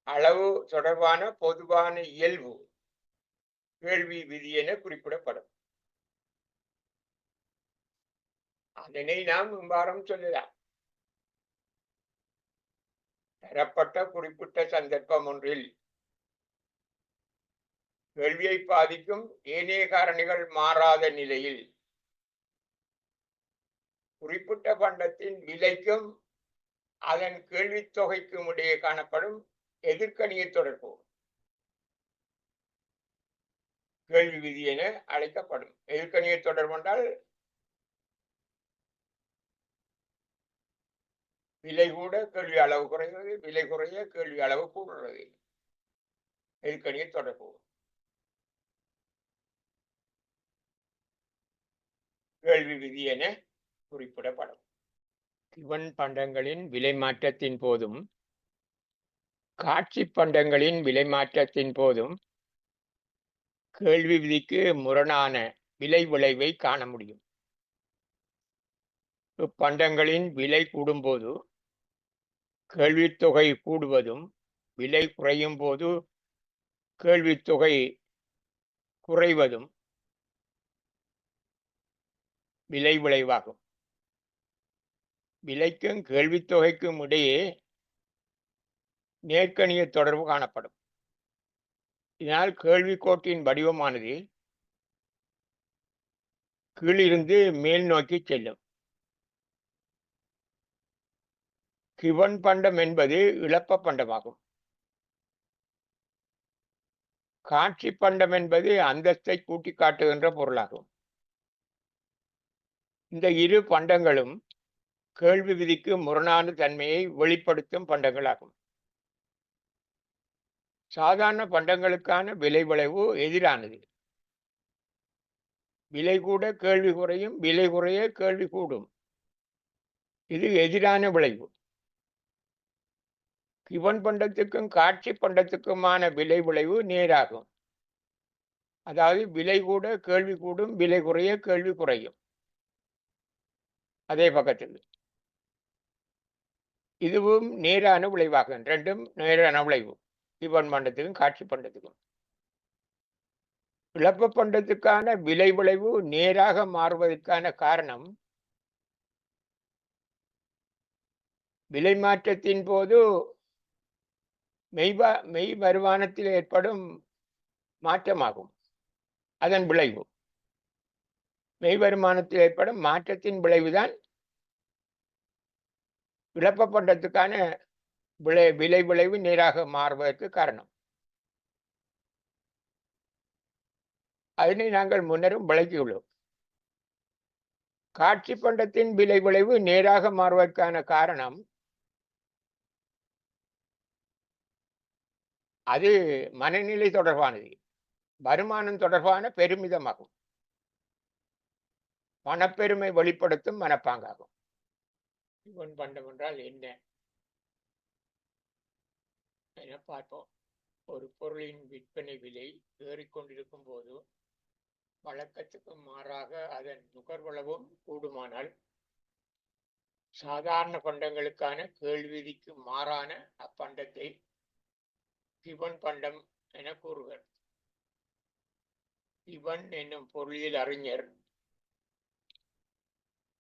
அளவு தொடர்பான பொதுவான இயல்பு கேள்வி விதி என குறிப்பிடப்படும். அதனை நாம் இவ்வாறும் சொல்லலாம். தரப்பட்ட குறிப்பிட்ட சந்தர்ப்பம் ஒன்றில் கேள்வியை பாதிக்கும் ஏனைய காரணிகள் மாறாத நிலையில் குறிப்பிட்ட பண்டத்தின் விலைக்கும் அதன் கேள்வித் தொகைக்கும் இடையே காணப்படும் எதிர்க்கணிய தொடர்பு கேள்வி விதி என அழைக்கப்படும். எதிர்க்கணிய தொடர்பு என்றால் விலை கூட கேள்வி அளவு குறைகிறது, விலை குறைய கேள்வி அளவு கூடுகிறது. எதிர்க்கணிய தொடர்பு கேள்வி விதி என குறிப்பிடப்படும். கிவன் பண்டங்களின் விலை மாற்றத்தின் போதும் காட்சி பண்டங்களின் விலை மாற்றத்தின் போதும் கேள்வி விதிக்கு முரணான விலை விளைவை காண முடியும். இப்பண்டங்களின் விலை கூடும்போது கேள்வித்தொகை கூடுவதும், விலை குறையும் போது கேள்வித்தொகை குறைவதும் விலை விளைவாகும். விலைக்கும் கேள்வித்தொகைக்கும் இடையே நேர்க்கணிய தொடர்பு காணப்படும். இதனால் கேள்விக்கோட்டின் வடிவமானது கீழிருந்து மேல் நோக்கி செல்லும். கிவன் பண்டம் என்பது இழப்ப பண்டமாகும். காட்சி பண்டம் என்பது அந்தஸ்தை கூட்டி காட்டுகின்ற பொருளாகும். இந்த இரு பண்டங்களும் கேள்வி விதிக்கு முரணான தன்மையை வெளிப்படுத்தும் பண்டங்களாகும். சாதாரண பண்டங்களுக்கான விலை விளைவு எதிரானது. விலை கூட கேள்வி குறையும், விலை குறைய கேள்வி கூடும். இது எதிரான விளைவு. கிவன் பண்டத்துக்கும் காட்சி பண்டத்துக்குமான விலை விளைவு நேராகும். அதாவது விலை கூட கேள்வி கூடும், விலை குறைய கேள்வி குறையும். அதே பக்கத்தில் இதுவும் நேரான விளைவாகும். ரெண்டும் நேரான விளைவு, கிவன் பண்டத்துக்கும் காட்சி பண்டத்துக்கும். இழப்பு பண்டத்துக்கான விலை விளைவு நேராக மாறுவதற்கான காரணம் விலை மாற்றத்தின் போது மெய் வருமானத்தில் ஏற்படும் மாற்றமாகும். அதன் விளைவு மெய் வருமானத்தில் ஏற்படும் மாற்றத்தின் விளைவுதான் இழப்ப பண்டத்துக்கான விலை விளைவு நேராக மாறுவதற்கு காரணம். அதனை நாங்கள் முன்னரும் விளக்கியுள்ளோம். காட்சி பண்டத்தின் விலை விளைவு நேராக மாறுவதற்கான காரணம் அது மனநிலை தொடர்பானது, வருமானம் தொடர்பான பெருமிதமாகும், பணப்பெருமை வெளிப்படுத்தும் மனப்பாங்காகும். இவன் பண்டம் என்றால் என்ன என பார்ப்போம். ஒரு பொருளின் விற்பனை விலை ஏறிக்கொண்டிருக்கும் போது வழக்கத்துக்கு மாறாக அதன் நுகர்வளவும் கூடுமானால் சாதாரண பண்டங்களுக்கான கேள்விக்கு மாறான அப்பண்டத்தை கிவன் பண்டம் என கூறுவர். கிவன் என்னும் பொருளியல் அறிஞர்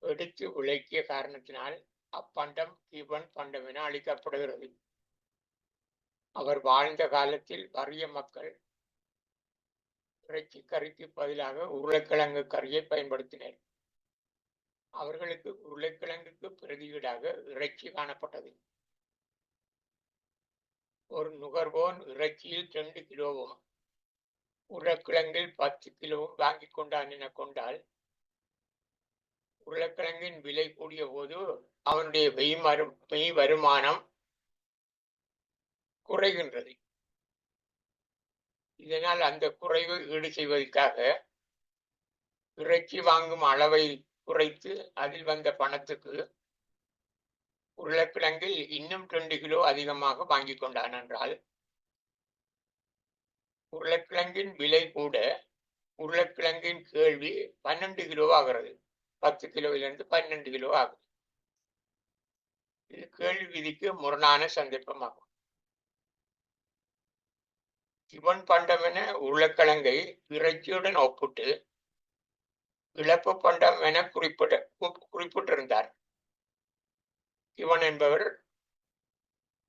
எடுத்து விளக்கிய காரணத்தினால் அப்பண்டம் கிவன் பண்டம் என அளிக்கப்படுகிறது. அவர் வாழ்ந்த காலத்தில் வறிய மக்கள் இறைச்சி கறிக்கு பதிலாக உருளைக்கிழங்கு கறியை பயன்படுத்தினர். அவர்களுக்கு உருளைக்கிழங்குக்கு பிரதியீடாக இறைச்சி காணப்பட்டது. ஒரு நுகர்வோன் இறைச்சியில் 2 கிலோவும் உருளைக்கிழங்கில் 10 கிலோவும் வாங்கி கொண்டான் என கொண்டால் உருளைக்கிழங்கின் விலை கூடிய போது அவனுடைய மெய் வருமானம் குறைகின்றது. இதனால் அந்த குறைவு ஈடு செய்வதற்காக இறைச்சி வாங்கும் அளவை குறைத்து அதில் வந்த பணத்துக்கு உருளைக்கிழங்கில் இன்னும் 2 கிலோ அதிகமாக வாங்கி கொண்டான் என்றால் உருளைக்கிழங்கின் விலை கூட உருளைக்கிழங்கின் கேள்வி 12 கிலோ ஆகிறது. 10 கிலோவிலிருந்து 12 கிலோ ஆகும். இது கேள்வி விதிக்கு முரணான சந்தர்ப்பமாகும். கிவன் பண்டம் என உருளைக்கிழங்கை இறைச்சியுடன் ஒப்பிட்டு இழப்பு பண்டம் என குறிப்பிட்டிருந்தார். கிவன் என்பவர்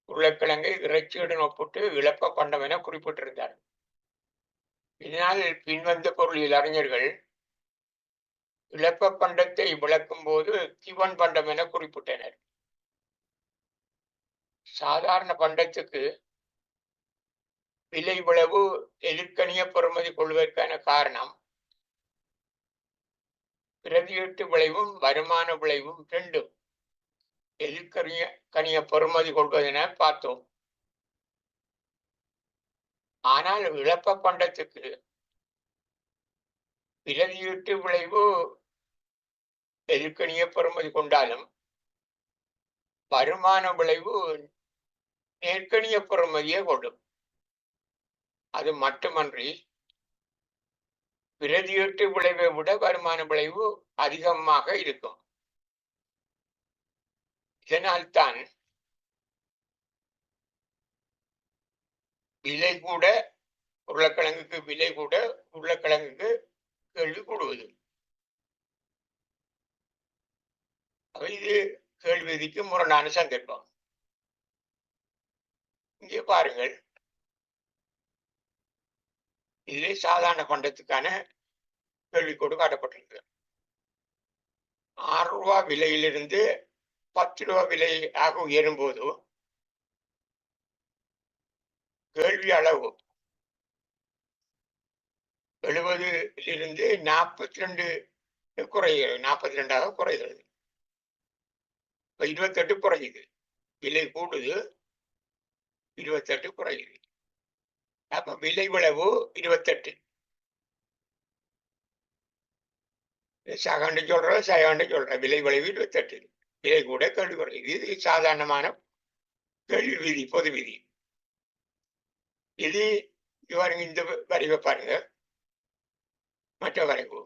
உருளைக்கிழங்கை இறைச்சியுடன் ஒப்பிட்டு இழப்ப பண்டம் என குறிப்பிட்டிருந்தார். இதனால் பின்வந்த பொருளியல் அறிஞர்கள் இழப்ப பண்டத்தை விளக்கும் போது கிவன் பண்டம் என குறிப்பிட்டனர். சாதாரண பண்டத்துக்கு விலை விளைவு எதிர்கணிய பெறுமதி கொள்வதற்கான காரணம் பிரதியீட்டு விளைவும் வருமான விளைவும் ரெண்டும் எதிர்கணிய பெறுமதி கொள்வதென பார்த்தோம். ஆனால் இழப்ப பண்டத்துக்கு பிரதியீட்டு விளைவு எதிர்கணிய பெறுமதி கொண்டாலும் வருமான விளைவு நேர்கணிய பெறுமதியை கொள்ளும். அது மட்டுமன்றி பிரதியீட்டு விளைவை விட வருமான விளைவு அதிகமாக இருக்கும். இதனால்தான் விலை கூட உருளைக்கிழங்குக்கு விலை கூட உருளைக்கிழங்குக்கு கேள்வி கூடுவது. இது கேள்வி விதிக்கு முரணான சந்தர்ப்பம். இங்கே பாருங்கள், இதிலே சாதாரண பண்டத்துக்கான கேள்விக்கோடு காட்டப்பட்டிருக்கு. 6 ரூபா விலையிலிருந்து 10 ரூபா விலையாக உயரும் போது கேள்வி அளவு 70 42 குறைகிறது, 42ஆக குறைகிறது. 28 குறையுது. விலை கூடுது, 28 குறையுது. அப்ப விலை விளைவு 28. சகாண்டு சொல்ற விலை விளைவு 28. விலை கூட கேள்வி குறையுது. இது சாதாரணமான கேள்வி விதி, பொது விதி. இது பாருங்க, இந்த வரைவை பாருங்க, மற்ற வரைவு.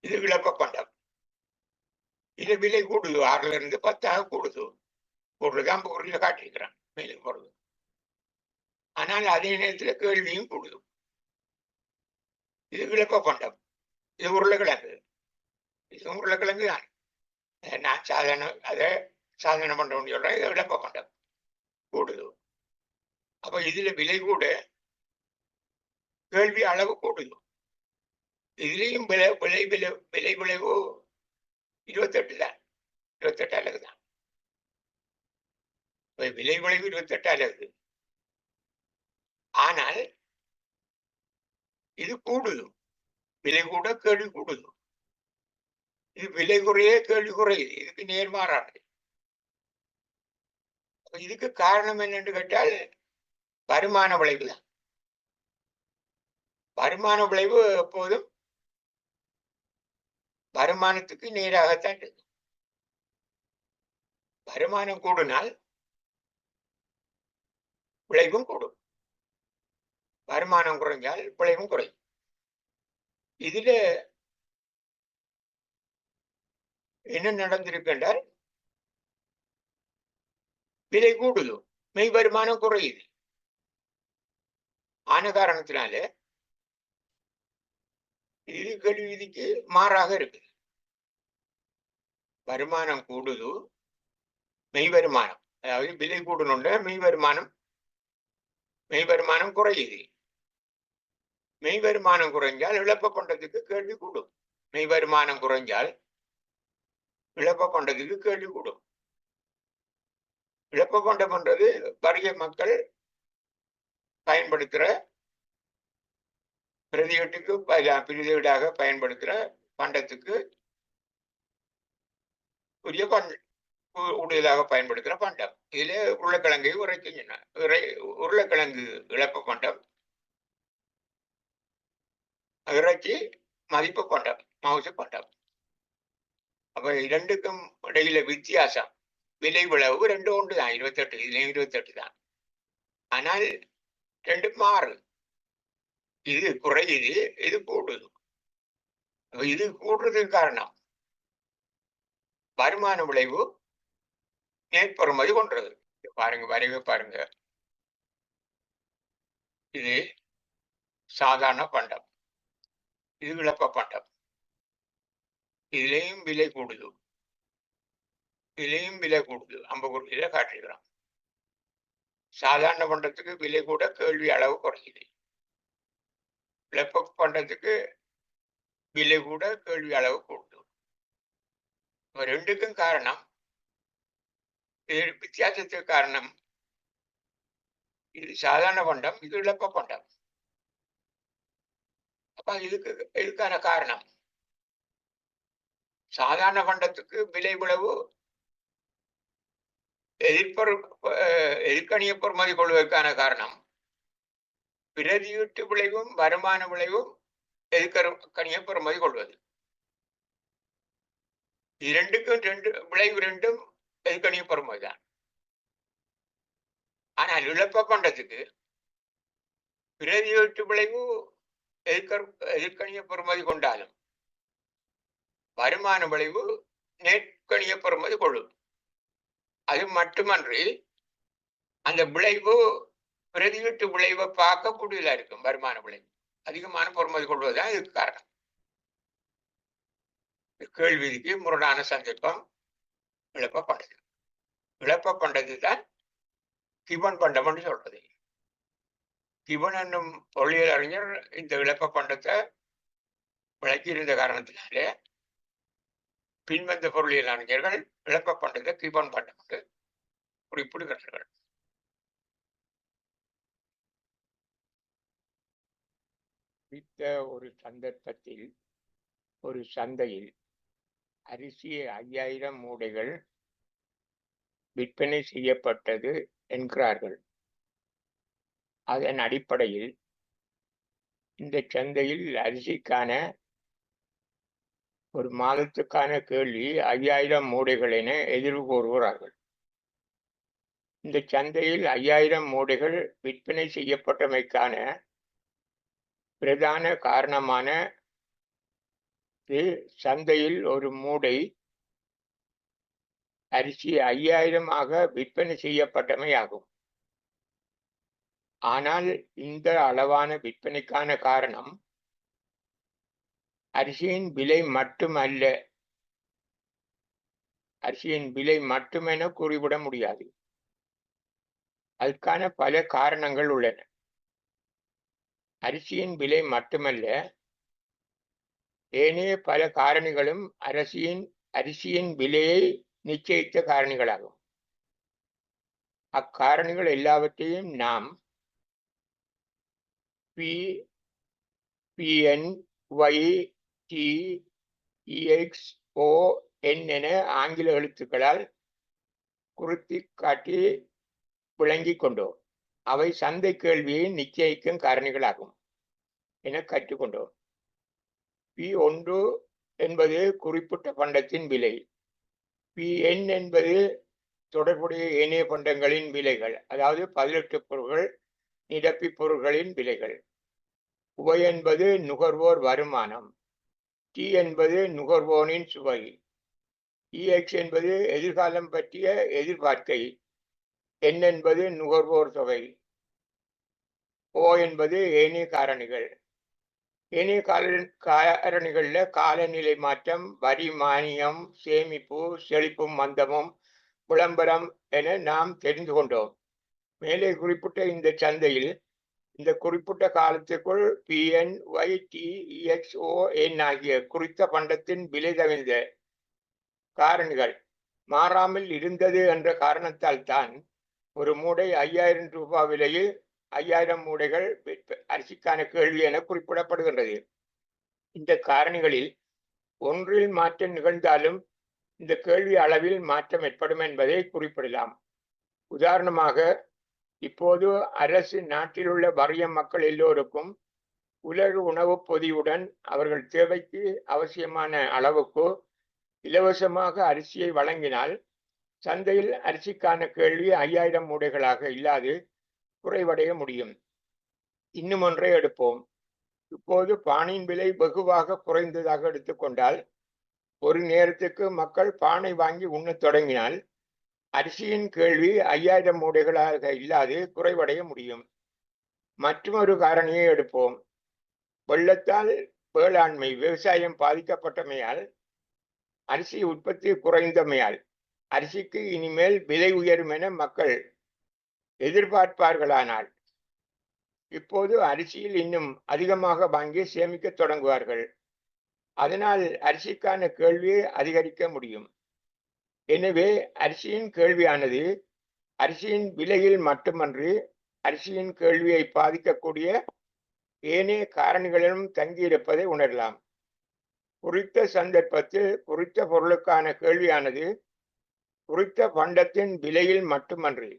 இது இழப்ப பண்டம். இது விலை கூடுது, 6ல இருந்து 10ஆக கூடுது. பொருள்தான் பொருளில் காட்டியிருக்கிறான் மேலும் பொருள். ஆனால் அதே நேரத்தில் கேள்வியும் கூடுது. இது இழப்ப பண்டம். இது உருளைக்கிழங்கு. இது உருளைக்கிழங்கு தான். நான் சாதாரண பண்டம் சொல்றேன். இது இழப்ப பண்டம் கூடுது. அப்ப இதுல விலை கூட, கேள்வி அளவு கூடுது. இதுலயும் விலை விலை விலை விலை விளைவு 28 தான், 28 அலகு தான். விலை விளைவு 28 அலகு. ஆனால் இது கூடுது, விலை கூட கேள்வி கூடுது. இது விலை குறைய கேள்வி குறையுது, இதுக்கு நேர்மாறானது. இதுக்கு காரணம் என்னன்னு கேட்டால் வருமான விளைவு தான். வருமான விளைவு எப்போதும் வருமானத்துக்கு நேராகத்தான் இருக்கு. வருமானம் கூடினால் விளைவும் கூடும், வருமானம் குறைஞ்சால் விளைவும் குறையும். இதுல என்ன நடந்திருக்கு என்றால் விலை கூடுது, மெய் வருமானம் குறையுது. ஆன காரணத்தினால இது கேள்வி விதிக்கு மாறாக இருக்கு. வருமானம் கூடுது, மெய் வருமானம், அதாவது விலை கூடணும்னா மெய் வருமானம் குறையுது. மெய் வருமானம் குறைஞ்சால் இழப்ப கொண்டதுக்கு கேள்வி கூடும். மெய் வருமானம் குறைஞ்சால் இழப்ப கொண்டதுக்கு கேள்வி கூடும். இழப்ப கொண்டம் என்றது வறிய மக்கள் பயன்படுத்துற பிரதியீட்டுக்கு பிரதியீடாக பயன்படுத்துற பண்டத்துக்கு உரிய கூடுதலாக பயன்படுத்துகிற பண்டம். இதுல உருளைக்கிழங்கை உரைக்கின்றன. உருளைக்கிழங்கு இழப்பு பண்டம், இறைச்சி மதிப்பு பண்டம், மவுசு பண்டம். அப்ப இரண்டுக்கும் இடையில வித்தியாசம் விலை விளைவு ரெண்டு ஒன்று தான், 28. இதுலயும் 28 தான். ஆனால் ரெண்டு மாறு, இது குறையுது, இது கூடுது. இது கூடுறதுக்கு காரணம் வருமான விளைவு நேர்பெறுமதி கொண்டது. பாருங்க, வரைவை பாருங்க. இது சாதாரண பண்டம், இது இழப்ப பண்டம். இதுலேயும் விலை கூடுது, இதுலேயும் விலை கூடுது. 50 காட்டிருக்கிறோம். சாதாரண பண்டத்துக்கு விலை கூட கேள்வி அளவு குறையுது. இழப்ப பண்டத்துக்கு விலை கூட கேள்வி அளவு கூடுது. ரெண்டுக்கும் காரணம், வித்தியாசத்துக்கு காரணம் இது சாதாரண பண்டம், இது இழப்ப பண்டம். அப்ப இதுக்கான காரணம் சாதாரண பண்டத்துக்கு விலை விளைவு எதிர்கணிய பொறுமதி கொள்வதற்கான காரணம் பிரதியீட்டு விளைவும் வருமான விளைவும் எதிர்கணிய பொறுமதி கொள்வது. இரண்டுக்கும் விளைவு ரெண்டும் எதிர்கணிய பொறுமதி தான். ஆனால் இழப்ப பண்டத்துக்கு பிரதியீட்டு விளைவு எதிர்கணிய பொறுமதி கொண்டாலும் வருமான விளைவு நேர்கணிய பொறுமதி கொள்ளும். அது மட்டுமன்றி அந்த விளைவு பிரதியீட்டு விளைவை பார்க்க கூடுதலா இருக்கும். வருமான விளைவு அதிகமான பொறுமதி கொள்வதுதான் இதுக்கு காரணம். கேள்விக்கு முரணான சந்தர்ப்பம் இழப்ப பண்டது. இழப்ப பண்டது தான் கிபன் பண்டம் என்று சொல்றது. கிபன் என்னும் பொருளியல் அறிஞர் இந்த இழப்ப பண்டத்தை விளக்கி இருந்த காரணத்தினாலே பின்வந்த பொருளியல் அறிஞர்கள் இழப்ப பண்டத்தை கிபன் பண்டம் என்று குறிப்பிடுகிறார்கள். ஒரு சந்தர்ப்பத்தில் ஒரு சந்தையில் அரிசி 5000 மூடைகள் விற்பனை செய்யப்பட்டது என்கிறார்கள். அதன் அடிப்படையில் இந்த சந்தையில் அரிசிக்கான ஒரு மாதத்துக்கான கேள்வி 5000 மூடைகள் என எதிர்வு கூறுகிறார்கள். இந்த சந்தையில் 5000 மூடைகள் விற்பனை செய்யப்பட்டமைக்கான பிரதான காரணமான சந்தையில் ஒரு மூடை அரிசி 5000 விற்பனை செய்யப்பட்டமை ஆகும். ஆனால் இந்த அளவான விற்பனைக்கான காரணம் அரிசியின் விலை மட்டுமல்ல, அரிசியின் விலை மட்டுமென கூறிவிட முடியாது. அதுக்கான பல காரணங்கள் உள்ளன. அரிசியின் விலை மட்டுமல்ல, ஏனைய பல காரணிகளும் அரிசியின் விலையை நிச்சயித்த காரணிகளாகும். அக்காரணிகள் எல்லாவற்றையும் நாம் பி, பிஎன், ஒய், டி, இஎக்ஸ், ஓ, என் என ஆங்கில எழுத்துக்களால் குறித்து காட்டி விளங்கிக் கொண்டோம். அவை சந்தை கேள்வியை நிச்சயிக்கும் காரணிகளாகும் என கற்றுக்கொண்டோம். P1 என்பது குறிப்பிட்ட பண்டத்தின் விலை. Pn என்பது தொடர்புடைய ஏனைய பண்டங்களின் விலைகள், அதாவது 18 பொருட்கள் நிரப்பி பொருட்களின் விலைகள். உவை என்பது நுகர்வோர் வருமானம். T என்பது நுகர்வோனின் சுவை. EX என்பது எதிர்காலம் பற்றிய எதிர்பார்க்கை. N என்பது நுகர்வோர் தொகை. O என்பது ஏனைய காரணிகள். ஏனைய காரணிகள்ல காலநிலை மாற்றம், வரி மானியம், சேமிப்பு, செழிப்பும் மந்தமும், விளம்பரம் என நாம் தெரிந்து கொண்டோம். மேலே குறிப்பிட்ட இந்த சந்தையில் இந்த குறிப்பிட்ட காலத்திற்குள் PN, YT, EXON ஆகிய குறித்த பண்டத்தின் விலை தவிர்ந்த காரணிகள் மாறாமல் இருந்தது என்ற காரணத்தால் தான் ஒரு மூடை 5000 ரூபாய் விலையில் 5000 மூடைகள் அரிசிக்கான கேள்வி என குறிப்பிடப்படுகின்றது. இந்த காரணிகளில் ஒன்றில் மாற்றம் நிகழ்ந்தாலும் இந்த கேள்வி அளவில் மாற்றம் ஏற்படும் என்பதை குறிப்பிடலாம். உதாரணமாக, இப்போது அரசு நாட்டில் உள்ள வறிய மக்கள் எல்லோருக்கும் உலக உணவு பொதியுடன் அவர்கள் தேவைக்கு அவசியமான அளவுக்கு இலவசமாக அரிசியை வழங்கினால் சந்தையில் அரிசிக்கான கேள்வி 5000 மூடைகளாக இல்லாது குறைவடைய முடியும். இன்னும் ஒன்றை எடுப்போம். இப்போது பானையின் விலை வெகுவாக குறைந்ததாக எடுத்துக்கொண்டால், ஒரு நேரத்துக்கு மக்கள் பானை வாங்கி உண்ணத் தொடங்கினால் அரிசியின் கேள்வி 5000 மூடைகளாக இல்லாது குறைவடைய முடியும். மற்றொரு காரணியை எடுப்போம். வெள்ளத்தால் வேளாண்மை விவசாயம் பாதிக்கப்பட்டமையால் அரிசி உற்பத்தி குறைந்தமையால் அரிசிக்கு இனிமேல் விலை உயரும் என மக்கள் எதிர்பார்ப்பார்களானால் இப்போது அரிசியில் இன்னும் அதிகமாக வாங்கி சேமிக்க தொடங்குவார்கள். அதனால் அரிசிக்கான கேள்வியை அதிகரிக்க முடியும். எனவே அரிசியின் கேள்வியானது அரிசியின் விலையில் மட்டுமன்றி அரிசியின் கேள்வியை பாதிக்கக்கூடிய ஏனைய காரணிகளிலும் தங்கியிருப்பதை உணரலாம். குறித்த சந்தர்ப்பத்தில் குறித்த பொருளுக்கான கேள்வியானது குறித்த பண்டத்தின் விலையில் மட்டுமன்றி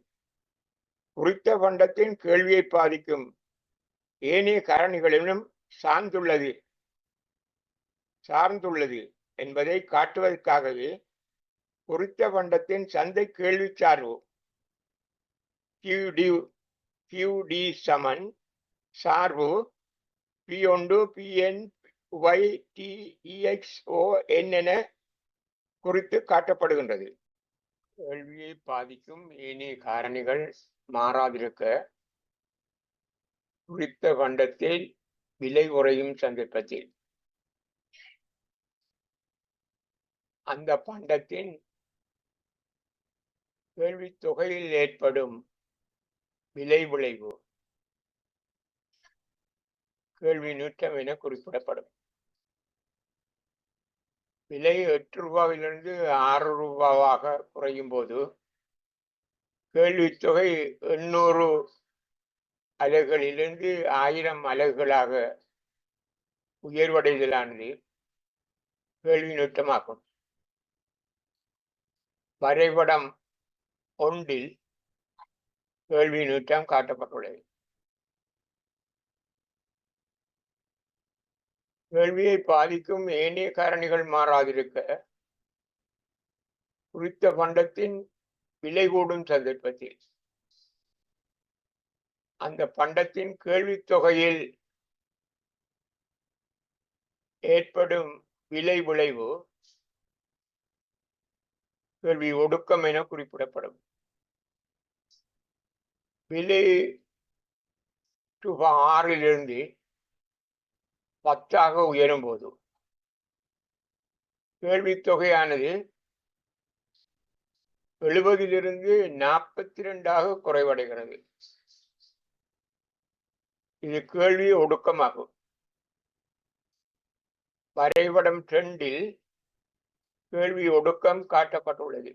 குறித்த பண்டத்தின் கேள்வியை பாதிக்கும் ஏனைய காரணிகளிலும் சார்ந்துள்ளது என்பதை காட்டுவதற்காகவே குறித்த பண்டத்தின் சந்தை கேள்வி சார்பு QD சமன் சார்பு P1, PN, YT, EXON என குறித்து காட்டப்படுகின்றது. கேள்வியை பாதிக்கும் ஏனைய காரணிகள் மாறாதிருக்க குறித்த பண்டத்தில் விலை குறையும் சந்தர்ப்பத்தில் அந்த பண்டத்தின் கேள்வி தொகையில் ஏற்படும் விலை விளைவு கேள்வி நீட்டம் என குறிப்பிடப்படும். விலை 8 ரூபாயிலிருந்து 6 ரூபாவாக குறையும் போது கேள்வி தொகை 800 அலகுகளிலிருந்து 1000 அலகுகளாக உயர்வடைதலானது கேள்வி நீட்டமாகும். வரைபடம் 1 கேள்வி நீட்டம் காட்டப்பட்டுள்ளது. கேள்வியை பாதிக்கும் ஏனைய காரணிகள் மாறாதிருக்க குறித்த பண்டத்தின் விலை கூடும் சந்தர்ப்பத்தில் அந்த பண்டத்தின் கேள்வி தொகையில் ஏற்படும் விலை விளைவு கேள்வி ஒடுக்கம் என குறிப்பிடப்படும். விலை ரூபாய் 6 10 உயரும் போது கேள்வி தொகையானது 70 42 குறைவடைகிறது. இது கேள்வி ஒடுக்கமாகும். வரைபடம் 2 கேள்வி ஒடுக்கம் காட்டப்பட்டுள்ளது.